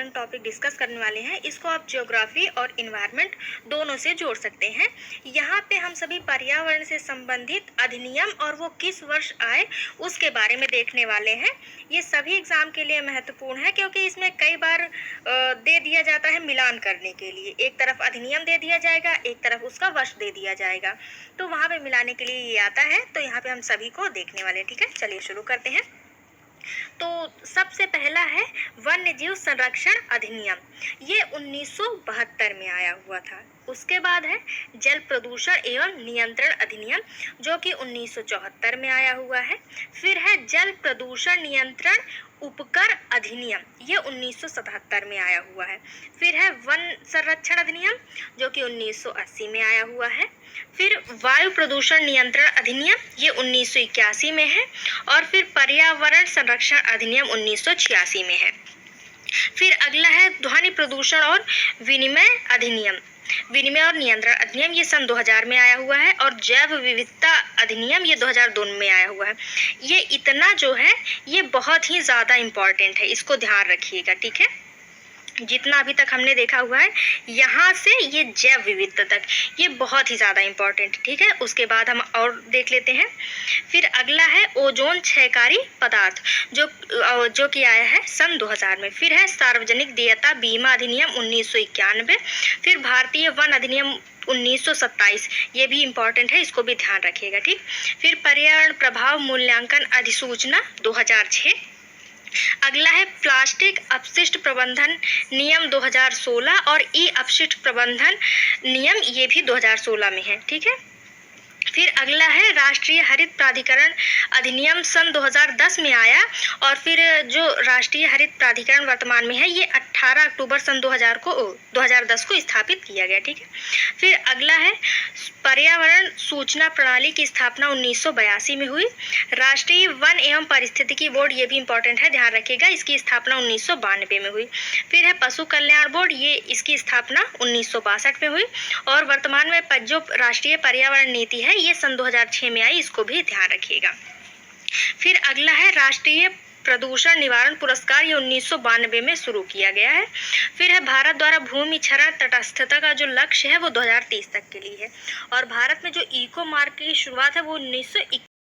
Topic discuss करने वाले हैं। इसको आप ज्योग्राफी और इन्वायरमेंट दोनों से जोड़ सकते हैं। यहाँ पे हम सभी पर्यावरण से संबंधित अधिनियम और वो किस वर्ष आए उसके बारे में देखने वाले हैं। ये सभी एग्जाम के लिए महत्वपूर्ण है क्योंकि इसमें कई बार दे दिया जाता है मिलान करने के लिए। एक तरफ अधिनियम दे दिया जाएगा, एक तरफ उसका वर्ष दे दिया जाएगा, तो वहाँ पे मिलाने के लिए ये आता है। तो यहाँ पे हम सभी को देखने वाले हैं। ठीक है, चलिए शुरू करते हैं। तो सबसे पहला है वन्य जीव संरक्षण अधिनियम। ये 1972 में आया हुआ था। उसके बाद है जल प्रदूषण एवं नियंत्रण अधिनियम, जो कि 1974 में आया हुआ है। फिर है जल प्रदूषण नियंत्रण उपकर अधिनियम, ये 1977 में आया हुआ है। फिर है वन संरक्षण अधिनियम, जो कि 1980 में आया हुआ है। फिर वायु प्रदूषण नियंत्रण अधिनियम, ये 1981 में है। और फिर पर्यावरण संरक्षण अधिनियम 1986 में है। फिर अगला है ध्वनि प्रदूषण और विनिमय अधिनियम, विनिमय और नियंत्रण अधिनियम, ये सन 2000 में आया हुआ है। और जैव विविधता अधिनियम, ये 2002 में आया हुआ है। ये इतना जो है ये बहुत ही ज़्यादा इम्पॉर्टेंट है, इसको ध्यान रखिएगा। ठीक है, जितना अभी तक हमने देखा हुआ है यहाँ से ये जैव विविधता तक ये बहुत ही ज़्यादा इम्पॉर्टेंट। ठीक है, उसके बाद हम और देख लेते हैं। फिर अगला है ओजोन क्षयकारी पदार्थ, जो कि आया है सन 2000 में। फिर है सार्वजनिक देयता बीमा अधिनियम 1991। फिर भारतीय वन अधिनियम 1927, ये भी इम्पॉर्टेंट है, इसको भी ध्यान रखिएगा। ठीक, फिर पर्यावरण प्रभाव मूल्यांकन अधिसूचना 2006। अगला है प्लास्टिक अपशिष्ट प्रबंधन नियम 2016 और ई अपशिष्ट प्रबंधन नियम, ये भी 2016 में है। ठीक है, फिर अगला है राष्ट्रीय हरित प्राधिकरण अधिनियम सन 2010 में आया। और फिर जो राष्ट्रीय हरित प्राधिकरण वर्तमान में है ये 18 अक्टूबर सन 2010 को स्थापित किया गया। ठीक है, फिर अगला है पर्यावरण सूचना प्रणाली की स्थापना 1982 में हुई। राष्ट्रीय वन एवं पारिस्थितिकी बोर्ड, ये भी इम्पोर्टेंट है, ध्यान रखिएगा, इसकी स्थापना 1992 में हुई। फिर है पशु कल्याण बोर्ड, ये इसकी स्थापना 1962 में हुई। और वर्तमान में जो राष्ट्रीय पर्यावरण नीति है ये सन 2006 में आई, इसको भी ध्यान रखिएगा। फिर अगला है राष्ट्रीय प्रदूषण निवारण पुरस्कार, ये 1992 में शुरू किया गया है। फिर है भारत द्वारा भूमि क्षरण तटस्थता का जो लक्ष्य है वो 2030 तक के लिए है। और भारत में जो इको मार्क की शुरुआत है वो 1921